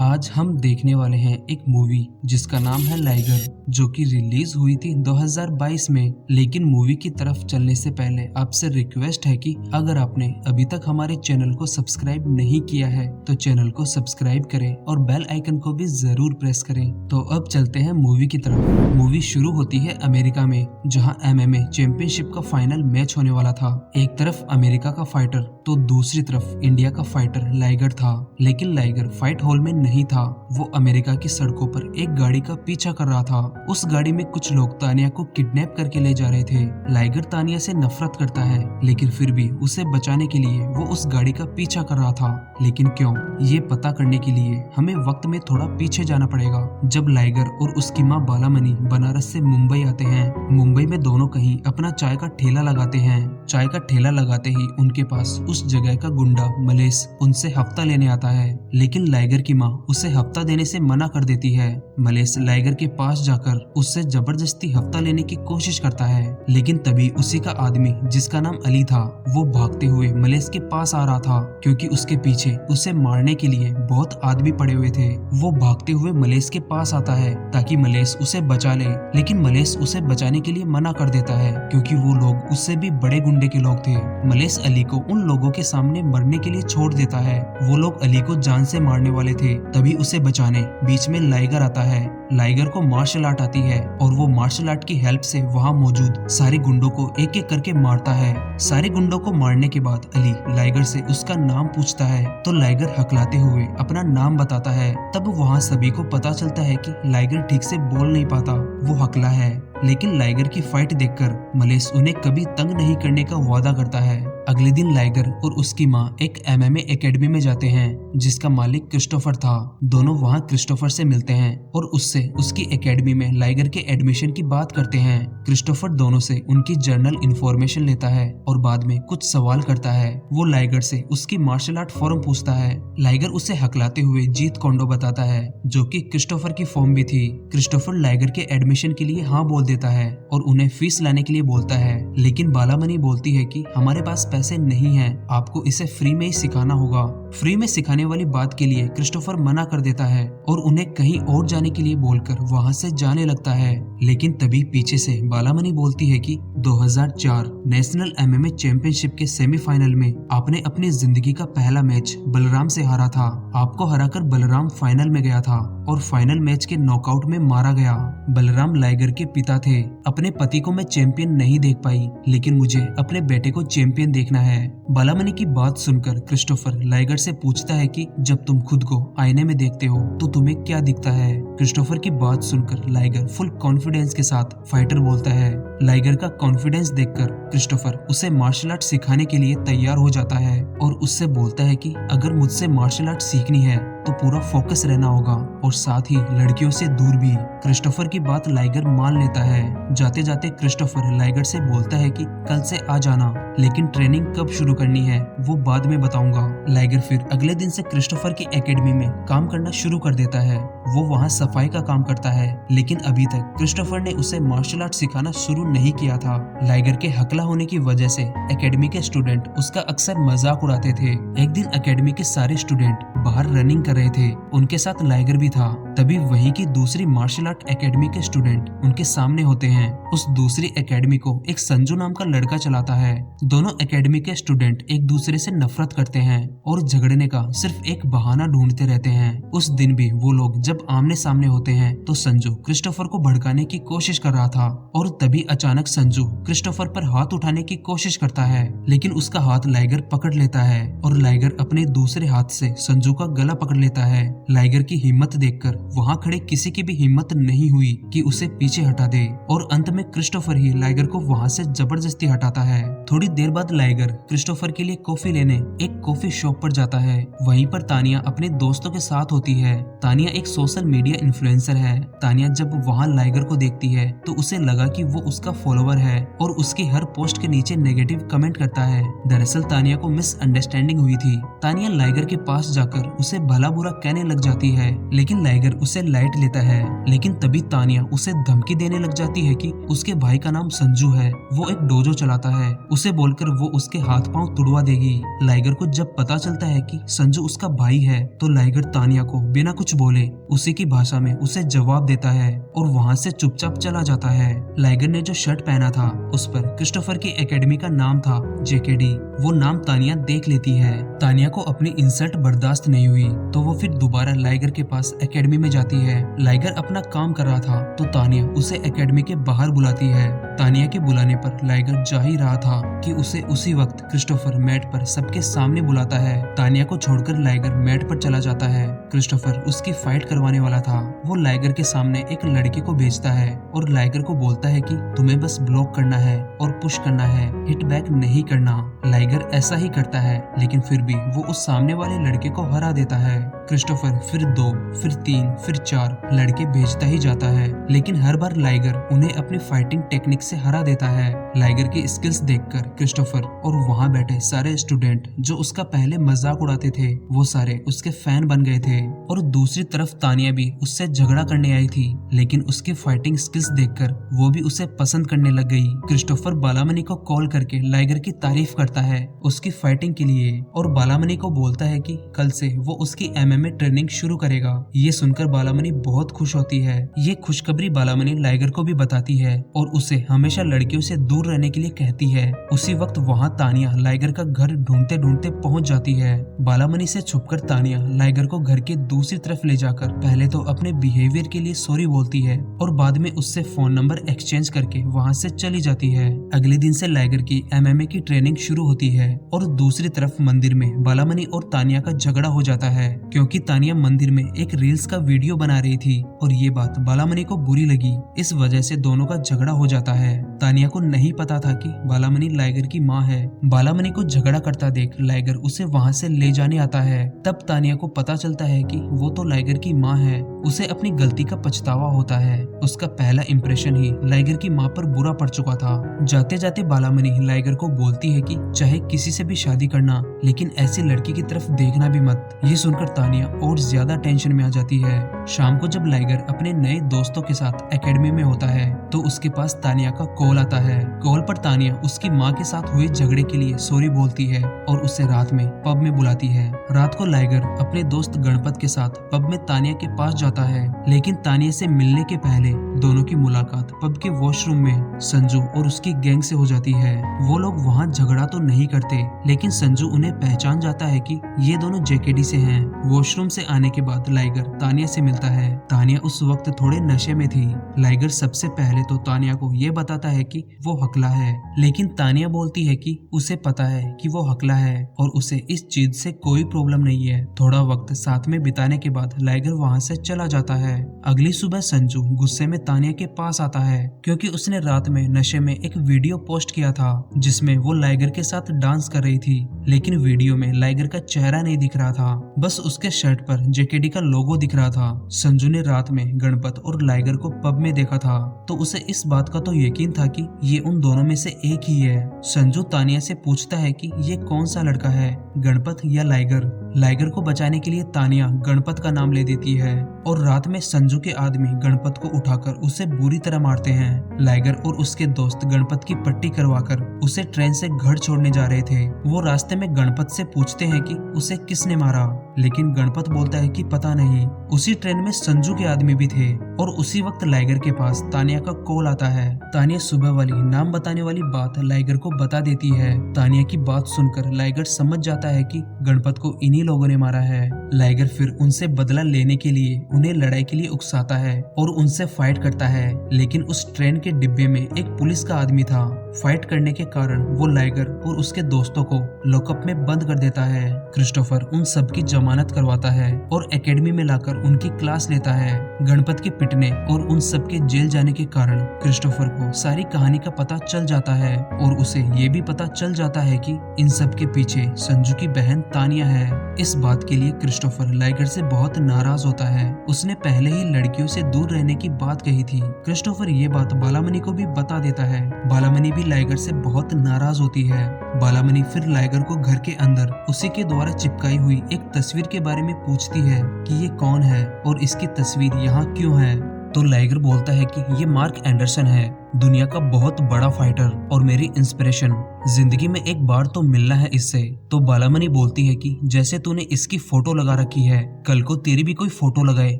आज हम देखने वाले हैं एक मूवी जिसका नाम है लाइगर, जो कि रिलीज हुई थी 2022 में। लेकिन मूवी की तरफ चलने से पहले आपसे रिक्वेस्ट है कि अगर आपने अभी तक हमारे चैनल को सब्सक्राइब नहीं किया है तो चैनल को सब्सक्राइब करें और बेल आइकन को भी जरूर प्रेस करें। तो अब चलते हैं मूवी की तरफ। मूवी शुरू होती है अमेरिका में, जहां MMA चैंपियनशिप का फाइनल मैच होने वाला था। एक तरफ अमेरिका का फाइटर तो दूसरी तरफ इंडिया का फाइटर लाइगर था। लेकिन लाइगर फाइट हॉल में नहीं था, वो अमेरिका की सड़कों पर एक गाड़ी का पीछा कर रहा था। उस गाड़ी में कुछ लोग तानिया को किडनैप करके ले जा रहे थे। लाइगर तानिया से नफरत करता है, लेकिन फिर भी उसे बचाने के लिए वो उस गाड़ी का पीछा कर रहा था। लेकिन क्यों, ये पता करने के लिए हमें वक्त में थोड़ा पीछे जाना पड़ेगा। जब लाइगर और उसकी माँ बालामणि बनारस से मुंबई आते हैं, मुंबई में दोनों कहीं अपना चाय का ठेला लगाते हैं। चाय का ठेला लगाते ही उनके पास उस जगह का गुंडा मलेश उनसे हफ्ता लेने आता है। लेकिन लाइगर की माँ उसे हफ्ता देने से मना कर देती है। मलेश लाइगर के पास जाकर उससे जबरदस्ती हफ्ता लेने की कोशिश करता है। लेकिन तभी उसी का आदमी, जिसका नाम अली था, वो भागते हुए मलेश के पास आ रहा था, क्योंकि उसके पीछे उसे मारने के लिए बहुत आदमी पड़े हुए थे। वो भागते हुए मलेश के पास आता है ताकि मलेश उसे बचा ले। लेकिन मलेश उसे बचाने के लिए मना कर देता है, क्योंकि वो लोग उससे भी बड़े गुंडे के लोग थे। मलेश अली को उन लोगों के सामने मरने के लिए छोड़ देता है। वो लोग अली को जान से मारने वाले थे। तभी उसे बचाने बीच में लाइगर आता है। लाइगर को मार्शल आर्ट आती है और वो मार्शल आर्ट की हेल्प से वहाँ मौजूद सारे गुंडों को एक एक करके मारता है। सारे गुंडों को मारने के बाद अली लाइगर से उसका नाम पूछता है, तो लाइगर हकलाते हुए अपना नाम बताता है। तब वहाँ सभी को पता चलता है कि लाइगर ठीक से बोल नहीं पाता, वो हकला है। लेकिन लाइगर की फाइट देखकर मलेश उन्हें कभी तंग नहीं करने का वादा करता है। अगले दिन लाइगर और उसकी माँ एक MMA एकेडमी में जाते हैं, जिसका मालिक क्रिस्टोफर था। दोनों वहाँ क्रिस्टोफर से मिलते हैं और उससे उसकी एकेडमी में लाइगर के एडमिशन की बात करते हैं। क्रिस्टोफर दोनों से उनकी जर्नल इन्फॉर्मेशन लेता है और बाद में कुछ सवाल करता है। वो लाइगर से उसकी मार्शल आर्ट फॉर्म पूछता है। लाइगर उसे हकलाते हुए जीत कोंडो बताता है, जो कि क्रिस्टोफर की फॉर्म भी थी। क्रिस्टोफर लाइगर के एडमिशन के लिए हाँ बोल देता है और उन्हें फीस लाने के लिए बोलता है। लेकिन बालामणि बोलती है कि हमारे पास पैसे नहीं हैं, आपको इसे फ्री में ही सिखाना होगा। फ्री में सिखाने वाली बात के लिए क्रिस्टोफर मना कर देता है और उन्हें कहीं और जाने के लिए बोलकर वहां से जाने लगता है। लेकिन तभी पीछे से बालामणि बोलती है कि 2004 नेशनल MMA चैंपियनशिप के सेमीफाइनल में आपने अपनी जिंदगी का पहला मैच बलराम से हारा था। आपको हराकर बलराम फाइनल में गया था और फाइनल मैच के नॉकआउट में मारा गया। बलराम लाइगर के पिता थे। अपने पति को मैं चैंपियन नहीं देख पाई, लेकिन मुझे अपने बेटे को चैंपियन देखना है। बालामणि की बात सुनकर क्रिस्टोफर लाइगर से पूछता है कि जब तुम खुद को आईने में देखते हो तो तुम्हें क्या दिखता है। क्रिस्टोफर की बात सुनकर लाइगर फुल कॉन्फिडेंस के साथ फाइटर बोलता है। लाइगर का कॉन्फिडेंस देखकर क्रिस्टोफर उसे मार्शल आर्ट सिखाने के लिए तैयार हो जाता है और उससे बोलता है कि अगर मुझसे मार्शल आर्ट सीखनी है तो पूरा फोकस रहना होगा और साथ ही लड़कियों से दूर भी। क्रिस्टोफर की बात लाइगर मान लेता है। जाते जाते क्रिस्टोफर लाइगर से बोलता है कि कल से आ जाना, लेकिन ट्रेनिंग कब शुरू करनी है वो बाद में बताऊंगा। लाइगर फिर अगले दिन से क्रिस्टोफर की एकेडमी में काम करना शुरू कर देता है। वो वहाँ सफाई का काम करता है, लेकिन अभी तक क्रिस्टोफर ने उसे मार्शल आर्ट सिखाना शुरू नहीं किया था। लाइगर के हकला होने की वजह से एकेडमी के स्टूडेंट उसका अक्सर मजाक उड़ाते थे। एक दिन एकेडमी के सारे स्टूडेंट बाहर रनिंग कर रहे थे, उनके साथ लाइगर भी था। तभी वहीं की दूसरी मार्शल आर्ट एकेडमी के स्टूडेंट उनके सामने होते हैं। उस दूसरी एकेडमी को एक संजू नाम का लड़का चलाता है। दोनों एकेडमी के स्टूडेंट एक दूसरे से नफरत करते हैं और झगड़ने का सिर्फ एक बहाना ढूंढते रहते हैं। उस दिन भी वो लोग जब आमने सामने होते हैं तो संजू क्रिस्टोफर को भड़काने की कोशिश कर रहा था और तभी अचानक संजू क्रिस्टोफर पर हाथ उठाने की कोशिश करता है, लेकिन उसका हाथ लाइगर पकड़ लेता है और लाइगर अपने दूसरे हाथ से संजू का गला पकड़ लेता है। लाइगर की हिम्मत देखकर वहाँ खड़े किसी की भी हिम्मत नहीं हुई कि उसे पीछे हटा दे और अंत में क्रिस्टोफर ही लाइगर को वहाँ से जबरदस्ती हटाता है। थोड़ी देर बाद लाइगर क्रिस्टोफर के लिए कॉफी लेने एक कॉफी शॉप पर जाता है। वहीं पर तानिया अपने दोस्तों के साथ होती है। तानिया एक सोशल मीडिया इन्फ्लुएंसर है। तानिया जब वहाँ लाइगर को देखती है तो उसे लगा कि वो उसका फॉलोवर है और उसकी हर पोस्ट के नीचे नेगेटिव कमेंट करता है। दरअसल तानिया को मिसअंडरस्टैंडिंग हुई थी। तानिया लाइगर के पास जाकर उसे भला बुरा कहने लग जाती है, लेकिन लाइगर उसे लाइट लेता है। लेकिन तभी तानिया उसे धमकी देने लग जाती है कि उसके भाई का नाम संजू है, वो एक डोजो चलाता है, उसे बोलकर वो उसके हाथ पांव तुड़वा देगी। लाइगर को जब पता चलता है कि संजू उसका भाई है तो लाइगर तानिया को बिना कुछ बोले उसी की भाषा में उसे जवाब देता है और वहाँ से चुपचाप चला जाता है। लाइगर ने जो शर्ट पहना था उस पर क्रिस्टोफर की एकेडमी का नाम था जेकेडी। वो नाम तानिया देख लेती है। तानिया को अपनी इंसल्ट बर्दाश्त नहीं हुई तो वो फिर दोबारा लाइगर के पास एकेडमी में जाती है। लाइगर अपना काम कर रहा था तो तानिया उसे एकेडमी के बाहर बुलाती है। तानिया के बुलाने पर लाइगर जा ही रहा था कि उसे उसी वक्त क्रिस्टोफर मैट पर सबके सामने बुलाता है। तानिया को छोड़कर लाइगर मैट पर चला जाता है। क्रिस्टोफर उसकी फाइट करवाने वाला था। वो लाइगर के सामने एक लड़के को भेजता है और लाइगर को बोलता है कि तुम्हें बस ब्लॉक करना है और पुश करना है, हिट बैक नहीं करना। लाइगर ऐसा ही करता है, लेकिन फिर भी वो उस सामने वाले लड़के को हरा देता है। क्रिस्टोफर फिर 2, फिर 3, फिर 4 लड़के भेजता ही जाता है, लेकिन हर बार लाइगर उन्हें अपनी फाइटिंग टेक्निक से हरा देता है। लाइगर की स्किल्स देखकर क्रिस्टोफर और वहाँ बैठे सारे स्टूडेंट जो उसका पहले मजाक उड़ाते थे वो सारे उसके फैन बन गए थे। और दूसरी तरफ तानिया भी उससे झगड़ा करने आई थी, लेकिन उसकी फाइटिंग स्किल्स देखकर वो भी उसे पसंद करने लग गई। क्रिस्टोफर बालामनी को कॉल करके लाइगर की तारीफ करता है उसकी फाइटिंग के लिए और बालामनी को बोलता है कि कल से वो उसकी MMA ट्रेनिंग शुरू करेगा। ये सुनकर बालामनी बहुत खुश होती है। ये खुशखबरी बालामनी लाइगर को भी बताती है और उसे हमेशा लड़कियों से दूर रहने के लिए कहती है। उसी वक्त वहाँ तानिया लाइगर का घर ढूंढते ढूंढते पहुँच जाती है। बालामनी से छुपकर तानिया लाइगर को घर के दूसरी तरफ ले जाकर पहले तो अपने बिहेवियर के लिए सॉरी बोलती है और बाद में उससे फोन नंबर एक्सचेंज करके वहाँ से चली जाती है। अगले दिन से लाइगर की MMA की ट्रेनिंग शुरू होती है और दूसरी तरफ मंदिर में बालामनी और तानिया का झगड़ा हो जाता है क्योंकि तानिया मंदिर में एक रील्स का वीडियो बना रही थी और ये बात बालामनी को बुरी लगी। इस वजह से दोनों का झगड़ा हो जाता है। तानिया को नहीं पता था कि बालामनी लाइगर की माँ है। बालामनी को झगड़ा करता देख लाइगर उसे वहाँ से ले जाने आता है। तब तानिया को पता चलता है कि वो तो लाइगर की माँ है। उसे अपनी गलती का पछतावा होता है। उसका पहला इंप्रेशन ही लाइगर की माँ पर बुरा पड़ चुका था। जाते जाते बालामनी लाइगर को बोलती है कि चाहे किसी से भी शादी करना, लेकिन ऐसी लड़की की तरफ देखना भी मत। ये सुनकर तानिया और ज्यादा टेंशन में आ जाती है। शाम को जब लाइगर अपने नए दोस्तों के साथ एकेडमी में होता है तो उसके पास तानिया का कॉल आता है। कॉल पर तानिया उसकी माँ के साथ हुए झगड़े के लिए सॉरी बोलती है और उसे रात में पब में बुलाती है। रात को लाइगर अपने दोस्त गणपत के साथ पब में तानिया के पास जाता है, लेकिन तानिया से मिलने के पहले दोनों की मुलाकात पब के वॉशरूम में संजू और उसकी गैंग से हो जाती है। वो लोग वहाँ झगड़ा तो नहीं करते, लेकिन संजू उन्हें पहचान जाता है कि ये दोनों जेकेडी से हैं। वॉशरूम से आने के बाद लाइगर तानिया से मिलता है। तानिया उस वक्त थोड़े नशे में थी। लाइगर सबसे पहले तो तानिया को ये बताता है कि वो हकला है, लेकिन तानिया बोलती है कि उसे पता है कि वो हकला है और उसे इस चीज से कोई प्रॉब्लम नहीं है। थोड़ा वक्त साथ में बिताने के बाद लाइगर वहाँ से चला जाता है। अगली सुबह संजू गुस्से में तानिया के पास आता है क्योंकि उसने रात में नशे में एक वीडियो पोस्ट किया था जिसमें वो लाइगर के साथ डांस कर रही थी, लेकिन वीडियो में लाइगर का चेहरा नहीं दिख रहा था, बस उसके शर्ट पर जेकेडी का लोगो दिख रहा था। संजू ने रात में गणपत और लाइगर को पब में देखा था तो उसे इस बात का तो यकीन था कि ये उन दोनों में से एक ही है। संजू तानिया से पूछता है कि ये कौन सा लड़का है, गणपत या लाइगर। लाइगर को बचाने के लिए तानिया गणपत का नाम ले देती है और रात में संजू के आदमी गणपत को उठाकर उसे बुरी तरह मारते हैं। लाइगर और उसके दोस्त गणपत की पट्टी करवाकर उसे ट्रेन से घर छोड़ने जा रहे थे। वो रास्ते में गणपत से पूछते हैं कि उसे किसने मारा, लेकिन गणपत बोलता है कि पता नहीं। उसी ट्रेन में संजू के आदमी भी थे और उसी वक्त लाइगर के पास तानिया का कॉल आता है। तानिया सुबह वाली नाम बताने वाली बात लाइगर को बता देती है। तानिया की बात सुनकर लाइगर समझ जाता है कि गणपत को इन्हीं लोगों ने मारा है। लाइगर फिर उनसे बदला लेने के लिए उन्हें लड़ाई के लिए उकसाता है और उनसे फाइट करता है, लेकिन उस ट्रेन के डिब्बे में एक पुलिस का आदमी था। फाइट करने के कारण वो लाइगर और उसके दोस्तों को लॉकअप में बंद कर देता है। क्रिस्टोफर उन सब की जमानत करवाता है और एकेडमी में लाकर उनकी क्लास लेता है। गणपत के पिटने और उन सब के जेल जाने के कारण क्रिस्टोफर को सारी कहानी का पता चल जाता है और उसे ये भी पता चल जाता है कि इन सब के पीछे संजू की बहन तानिया है। इस बात के लिए क्रिस्टोफर लाइगर से बहुत नाराज होता है। उसने पहले ही लड़कियों से दूर रहने की बात कही थी। क्रिस्टोफर ये बात बालामनी को भी बता देता है। बालामनी भी लाइगर से बहुत नाराज होती है। बालामणि फिर लाइगर को घर के अंदर उसी के द्वारा चिपकाई हुई एक तस्वीर के बारे में पूछती है कि ये कौन है और इसकी तस्वीर यहाँ क्यों है। तो लाइगर बोलता है कि ये मार्क एंडरसन है, दुनिया का बहुत बड़ा फाइटर और मेरी इंस्पिरेशन। जिंदगी में एक बार तो मिलना है इससे। तो बालामणि बोलती है कि जैसे तूने इसकी फोटो लगा रखी है, कल को तेरी भी कोई फोटो लगाए,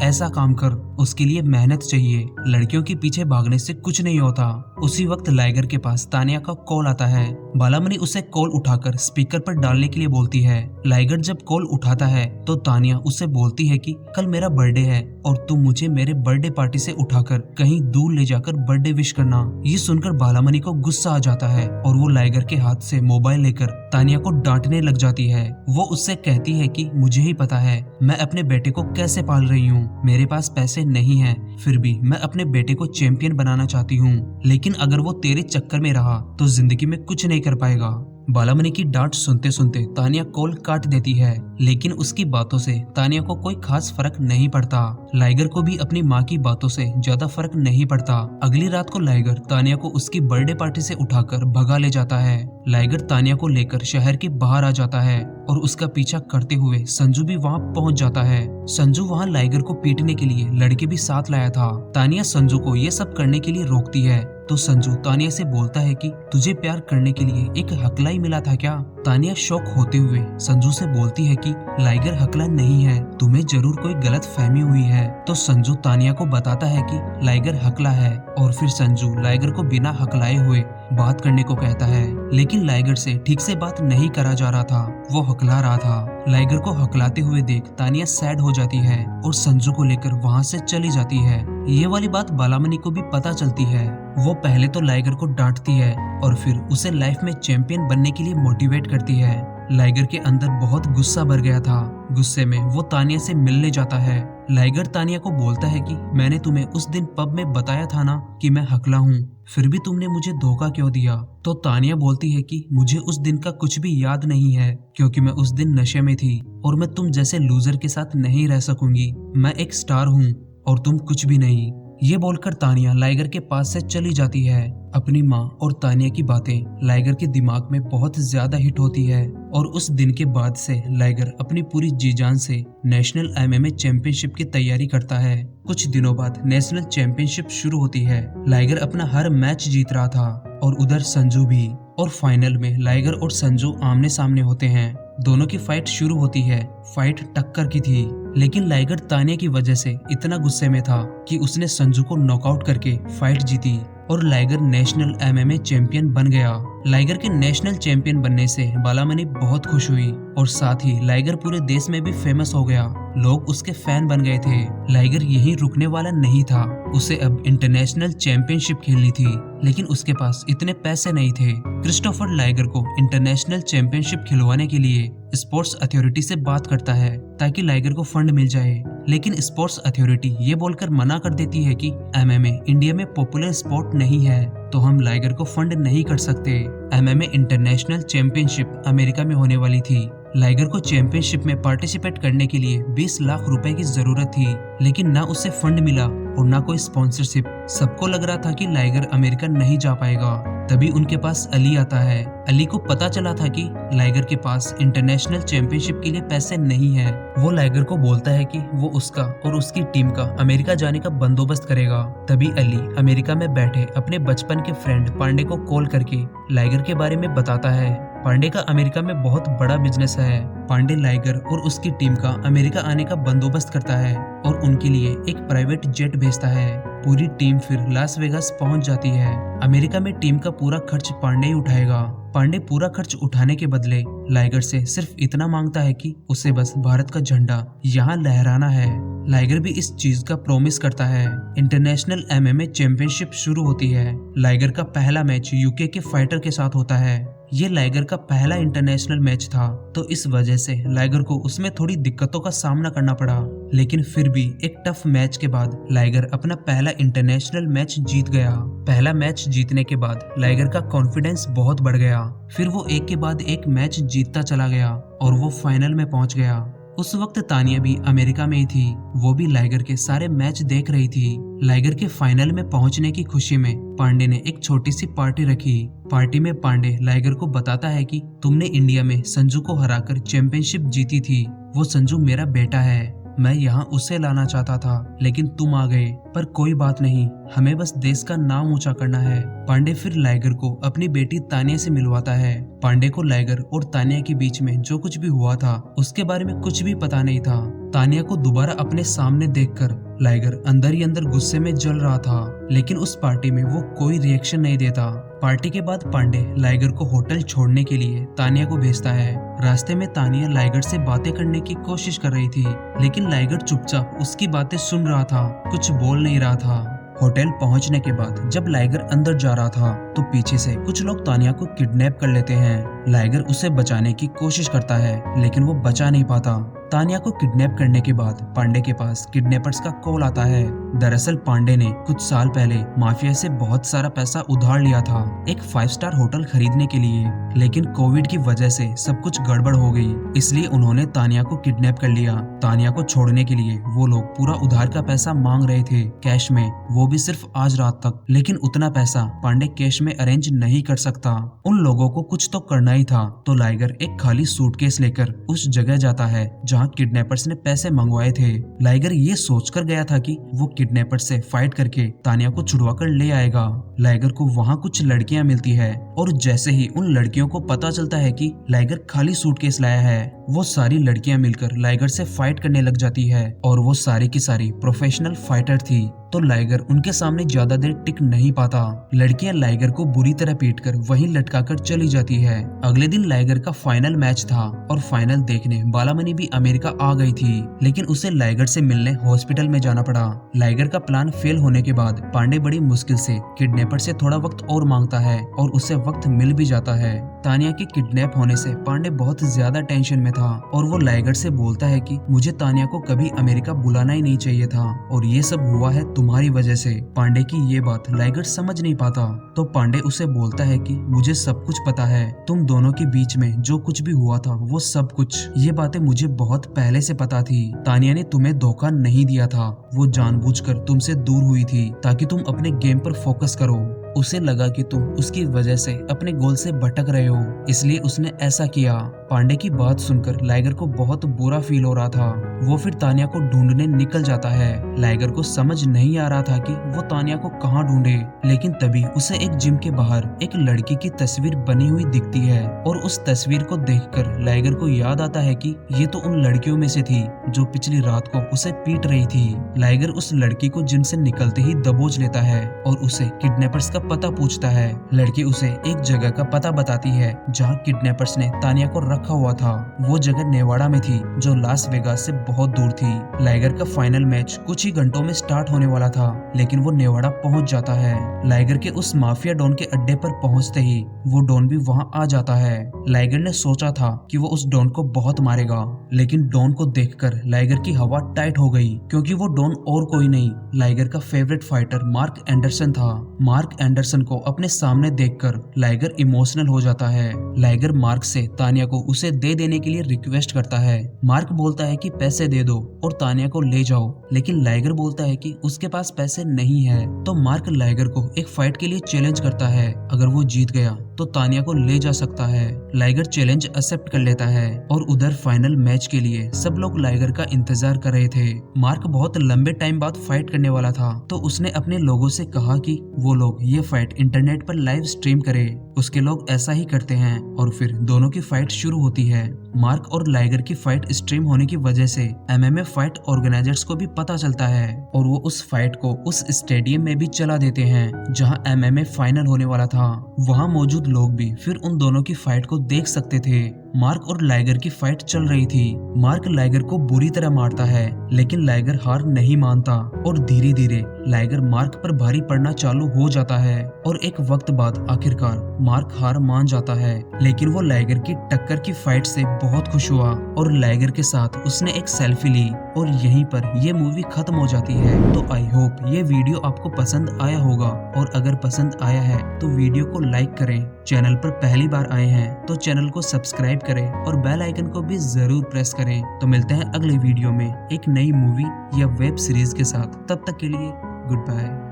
ऐसा काम कर। उसके लिए मेहनत चाहिए, लड़कियों के पीछे भागने से कुछ नहीं होता। उसी वक्त लाइगर के पास तानिया का कॉल आता है। बालामणि उसे कॉल उठाकर स्पीकर पर डालने के लिए बोलती है। लाइगर जब कॉल उठाता है तो तानिया उससे बोलती है कि कल मेरा बर्थडे है और तुम मुझे मेरे बर्थडे पार्टी से उठाकर कहीं दूर ले जाकर बर्थडे विश करना। ये सुनकर बालामणि को गुस्सा आ जाता है और वो लाइगर के हाथ से मोबाइल लेकर तानिया को डांटने लग जाती है। वो उससे कहती है कि मुझे ही पता है मैं अपने बेटे को कैसे पाल रही हूँ, मेरे पास पैसे नहीं है, फिर भी मैं अपने बेटे को चैंपियन बनाना चाहती हूँ, लेकिन अगर वो तेरे चक्कर में रहा तो जिंदगी में कुछ नहीं कर पाएगा। बालामणि की डांट सुनते सुनते तानिया कॉल काट देती है, लेकिन उसकी बातों से तानिया को कोई खास फर्क नहीं पड़ता। लाइगर को भी अपनी माँ की बातों से ज्यादा फर्क नहीं पड़ता। अगली रात को लाइगर तानिया को उसकी बर्थडे पार्टी से उठाकर भगा ले जाता है। लाइगर तानिया को लेकर शहर के बाहर आ जाता है और उसका पीछा करते हुए संजू भी वहाँ पहुँच जाता है। संजू वहाँ लाइगर को पीटने के लिए लड़के भी साथ लाया था। तानिया संजू को ये सब करने के लिए रोकती है तो संजू तानिया से बोलता है कि तुझे प्यार करने के लिए एक हकला ही मिला था क्या। तानिया शॉक होते हुए संजू से बोलती है कि लाइगर हकला नहीं है, तुम्हें जरूर कोई गलत फहमी हुई है। तो संजू तानिया को बताता है कि लाइगर हकला है और फिर संजू लाइगर को बिना हकलाए हुए बात करने को कहता है, लेकिन लाइगर से ठीक से बात नहीं करा जा रहा था, वो हकला रहा था। लाइगर को हकलाते हुए देख तानिया सैड हो जाती है और संजू को लेकर वहाँ से चली जाती है। ये वाली बात बालामणि को भी पता चलती है। वो पहले तो लाइगर को डांटती है और फिर उसे लाइफ में चैंपियन बनने के लिए मोटिवेट करती है। लाइगर के अंदर बहुत गुस्सा भर गया था। गुस्से में वो तानिया से मिलने जाता है। लाइगर तानिया को बोलता है कि मैंने तुम्हें उस दिन पब में बताया था ना कि मैं हकला हूँ, फिर भी तुमने मुझे धोखा क्यों दिया। तो तानिया बोलती है कि मुझे उस दिन का कुछ भी याद नहीं है, क्योंकि मैं उस दिन नशे में थी और मैं तुम जैसे लूजर के साथ नहीं रह सकूंगी। मैं एक स्टार हूँ और तुम कुछ भी नहीं। ये बोलकर तानिया लाइगर के पास से चली जाती है। अपनी माँ और तानिया की बातें लाइगर के दिमाग में बहुत ज्यादा हिट होती है और उस दिन के बाद से लाइगर अपनी पूरी जी जान से नेशनल एमएमए चैंपियनशिप की तैयारी करता है। कुछ दिनों बाद नेशनल चैंपियनशिप शुरू होती है। लाइगर अपना हर मैच जीत रहा था और उधर संजू भी। और फाइनल में लाइगर और संजू आमने सामने होते हैं। दोनों की फाइट शुरू होती है। फाइट टक्कर की थी, लेकिन लाइगर तानिया की वजह से इतना गुस्से में था कि उसने संजू को नॉकआउट करके फाइट जीती और लाइगर नेशनल एमएमए चैंपियन बन गया। लाइगर के नेशनल चैंपियन बनने से बालामणि बहुत खुश हुई और साथ ही लाइगर पूरे देश में भी फेमस हो गया। लोग उसके फैन बन गए थे। लाइगर यहीं रुकने वाला नहीं था, उसे अब इंटरनेशनल चैंपियनशिप खेलनी थी, लेकिन उसके पास इतने पैसे नहीं थे। क्रिस्टोफर लाइगर को इंटरनेशनल चैंपियनशिप खिलवाने के लिए स्पोर्ट्स अथॉरिटी से बात करता है ताकि लाइगर को फंड मिल जाए, लेकिन स्पोर्ट्स अथॉरिटी ये बोलकर मना कर देती है कि एमएमए इंडिया में पॉपुलर स्पोर्ट नहीं है, तो हम लाइगर को फंड नहीं कर सकते। एमएमए इंटरनेशनल चैंपियनशिप अमेरिका में होने वाली थी। लाइगर को चैंपियनशिप में पार्टिसिपेट करने के लिए 20 लाख रुपए की जरूरत थी, लेकिन ना उसे फंड मिला और ना कोई स्पॉन्सरशिप। सबको लग रहा था कि लाइगर अमेरिका नहीं जा पाएगा। तभी उनके पास अली आता है। अली को पता चला था कि लाइगर के पास इंटरनेशनल चैंपियनशिप के लिए पैसे नहीं है। वो लाइगर को बोलता है कि वो उसका और उसकी टीम का अमेरिका जाने का बंदोबस्त करेगा। तभी अली अमेरिका में बैठे अपने बचपन के फ्रेंड पांडे को कॉल करके लाइगर के बारे में बताता है। पांडे का अमेरिका में बहुत बड़ा बिजनेस है। पांडे लाइगर और उसकी टीम का अमेरिका आने का बंदोबस्त करता है और उनके लिए एक प्राइवेट जेट भेजता है। पूरी टीम फिर लास वेगास पहुंच जाती है। अमेरिका में टीम का पूरा खर्च पांडे ही उठाएगा। पांडे पूरा खर्च उठाने के बदले लाइगर से सिर्फ इतना मांगता है कि उसे बस भारत का झंडा यहाँ लहराना है। लाइगर भी इस चीज का प्रॉमिस करता है। इंटरनेशनल एमएमए चैंपियनशिप शुरू होती है। लाइगर का पहला मैच यूके के फाइटर के साथ होता है। ये लाइगर का पहला इंटरनेशनल मैच था, तो इस वजह से लाइगर को उसमें थोड़ी दिक्कतों का सामना करना पड़ा, लेकिन फिर भी एक टफ मैच के बाद लाइगर अपना पहला इंटरनेशनल मैच जीत गया। पहला मैच जीतने के बाद लाइगर का कॉन्फिडेंस बहुत बढ़ गया। फिर वो एक के बाद एक मैच जीतता चला गया और वो फाइनल में पहुंच गया। उस वक्त तानिया भी अमेरिका में ही थी। वो भी लाइगर के सारे मैच देख रही थी। लाइगर के फाइनल में पहुंचने की खुशी में पांडे ने एक छोटी सी पार्टी रखी। पार्टी में पांडे लाइगर को बताता है कि तुमने इंडिया में संजू को हराकर चैंपियनशिप जीती थी। वो संजू मेरा बेटा है। मैं यहाँ उसे लाना चाहता था, लेकिन तुम आ गए। पर कोई बात नहीं, हमें बस देश का नाम ऊंचा करना है। पांडे फिर लाइगर को अपनी बेटी तानिया से मिलवाता है। पांडे को लाइगर और तानिया के बीच में जो कुछ भी हुआ था उसके बारे में कुछ भी पता नहीं था। तानिया को दोबारा अपने सामने देखकर लाइगर अंदर ही अंदर गुस्से में जल रहा था, लेकिन उस पार्टी में वो कोई रिएक्शन नहीं देता। पार्टी के बाद पांडे लाइगर को होटल छोड़ने के लिए तानिया को भेजता है। रास्ते में तानिया लाइगर से बातें करने की कोशिश कर रही थी, लेकिन लाइगर चुपचाप उसकी बातें सुन रहा था, कुछ बोल नहीं रहा था। होटल पहुंचने के बाद जब लाइगर अंदर जा रहा था तो पीछे से कुछ लोग तानिया को किडनैप कर लेते हैं। लाइगर उसे बचाने की कोशिश करता है, लेकिन वो बचा नहीं पाता। तानिया को किडनैप करने के बाद पांडे के पास किडनैपर्स का कॉल आता है। दरअसल पांडे ने कुछ साल पहले माफिया से बहुत सारा पैसा उधार लिया था एक 5 स्टार होटल खरीदने के लिए, लेकिन कोविड की वजह से सब कुछ गड़बड़ हो गई, इसलिए उन्होंने तानिया को किडनैप कर लिया। तानिया को छोड़ने के लिए वो लोग पूरा उधार का पैसा मांग रहे थे कैश में, वो भी सिर्फ आज रात तक। लेकिन उतना पैसा पांडे कैश में अरेंज नहीं कर सकता। उन लोगों को कुछ तो करना ही था, तो लाइगर एक खाली सूटकेस लेकर उस जगह जाता है जहाँ किडनैपर्स ने पैसे मंगवाए थे। लाइगर ये सोचकर गया था कि वो किडनैपर्स से फाइट करके तानिया को छुड़वा कर ले आएगा। लाइगर को वहाँ कुछ लड़कियां मिलती है और जैसे ही उन लड़कियों को पता चलता है कि लाइगर खाली सूटकेस लाया है, वो सारी लड़कियां मिलकर लाइगर से फाइट करने लग जाती है और वो सारी की सारी प्रोफेशनल फाइटर थी, तो लाइगर उनके सामने ज्यादा देर टिक नहीं पाता। लड़कियां लाइगर को बुरी तरह पीटकर वहीं लटकाकर चली जाती है। अगले दिन लाइगर का फाइनल मैच था और फाइनल देखने बालामणि भी अमेरिका आ गई थी, लेकिन उसे लाइगर से मिलने हॉस्पिटल में जाना पड़ा। लाइगर का प्लान फेल होने के बाद पांडे बड़ी मुश्किल से किडनैपर से थोड़ा वक्त और मांगता है और उसे वक्त मिल भी जाता है। तानिया के किडनैप होने से पांडे बहुत ज्यादा टेंशन में था और वो लाइगर से बोलता है कि मुझे तानिया को कभी अमेरिका बुलाना ही नहीं चाहिए था और ये सब हुआ है तुम्हारी वजह से। पांडे की ये बात लाइगर समझ नहीं पाता, तो पांडे उसे बोलता है कि मुझे सब कुछ पता है, तुम दोनों के बीच में जो कुछ भी हुआ था वो सब कुछ, ये बातें मुझे बहुत पहले से पता थी। तानिया ने तुम्हें धोखा नहीं दिया था, वो जानबूझकर तुमसे दूर हुई थी ताकि तुम अपने गेम पर फोकस करो। उसे लगा कि तुम उसकी वजह से अपने गोल से भटक रहे हो, इसलिए उसने ऐसा किया। पांडे की बात सुनकर लाइगर को बहुत बुरा फील हो रहा था। वो फिर तानिया को ढूंढने निकल जाता है। लाइगर को समझ नहीं आ रहा था कि वो तानिया को कहाँ ढूंढे, लेकिन तभी उसे एक जिम के बाहर एक लड़की की तस्वीर बनी हुई दिखती है और उस तस्वीर को देखकर लाइगर को याद आता है कि ये तो उन लड़कियों में से थी जो पिछली रात को उसे पीट रही थी। लाइगर उस लड़की को जिम से निकलते ही दबोच लेता है और उसे किडनैपर्स का पता पूछता है। लड़की उसे एक जगह का पता बताती है जहाँ किडनैपर्स ने तानिया को रखा हुआ था। वो जगह नेवाड़ा में थी जो लास वेगास से बहुत दूर थी। लाइगर का फाइनल मैच कुछ ही घंटों में स्टार्ट होने वाला था, लेकिन वो नेवाड़ा पहुंच जाता है। लाइगर के उस माफिया डॉन के अड्डे पर पहुंचते ही वो डॉन भी वहां आ जाता है। लाइगर ने सोचा था कि वो उस डॉन को बहुत मारेगा, लेकिन डॉन को देखकर लाइगर की हवा टाइट हो गई, क्योंकि वो डॉन और कोई नहीं लाइगर का फेवरेट फाइटर मार्क एंडरसन था। मार्क एंडरसन को अपने सामने देखकर लाइगर इमोशनल हो जाता है। लाइगर मार्क से तानिया को उसे दे देने के लिए रिक्वेस्ट करता है। मार्क बोलता है कि पैसे दे दो और तानिया को ले जाओ, लेकिन लाइगर बोलता है कि उसके पास पैसे नहीं है। तो मार्क लाइगर को एक फाइट के लिए चैलेंज करता है, अगर वो जीत गया तो तानिया को ले जा सकता है। लाइगर चैलेंज एक्सेप्ट कर लेता है और उधर फाइनल मैच के लिए सब लोग लाइगर का इंतजार कर रहे थे। मार्क बहुत लंबे टाइम बाद फाइट करने वाला था, तो उसने अपने लोगों से कहा कि वो लोग ये फाइट इंटरनेट पर लाइव स्ट्रीम करे। उसके लोग ऐसा ही करते हैं और फिर दोनों की फाइट शुरू होती है। मार्क और लाइगर की फाइट स्ट्रीम होने की वजह से MMA फाइट ऑर्गेनाइजर्स को भी पता चलता है और वो उस फाइट को उस स्टेडियम में भी चला देते हैं जहां MMA फाइनल होने वाला था। वहां मौजूद लोग भी फिर उन दोनों की फाइट को देख सकते थे। मार्क और लाइगर की फाइट चल रही थी। मार्क लाइगर को बुरी तरह मारता है, लेकिन लाइगर हार नहीं मानता और धीरे धीरे लाइगर मार्क पर भारी पड़ना चालू हो जाता है और एक वक्त बाद आखिरकार मार्क हार मान जाता है। लेकिन वो लाइगर की टक्कर की फाइट से बहुत खुश हुआ और लाइगर के साथ उसने एक सेल्फी ली और यहीं पर ये मूवी खत्म हो जाती है। तो आई होप ये वीडियो आपको पसंद आया होगा और अगर पसंद आया है तो वीडियो को लाइक करें। चैनल पर पहली बार आए हैं तो चैनल को सब्सक्राइब करें और बेल आइकन को भी जरूर प्रेस करें। तो मिलते हैं अगले वीडियो में एक नई मूवी या वेब सीरीज के साथ। तब तक के लिए गुड बाय।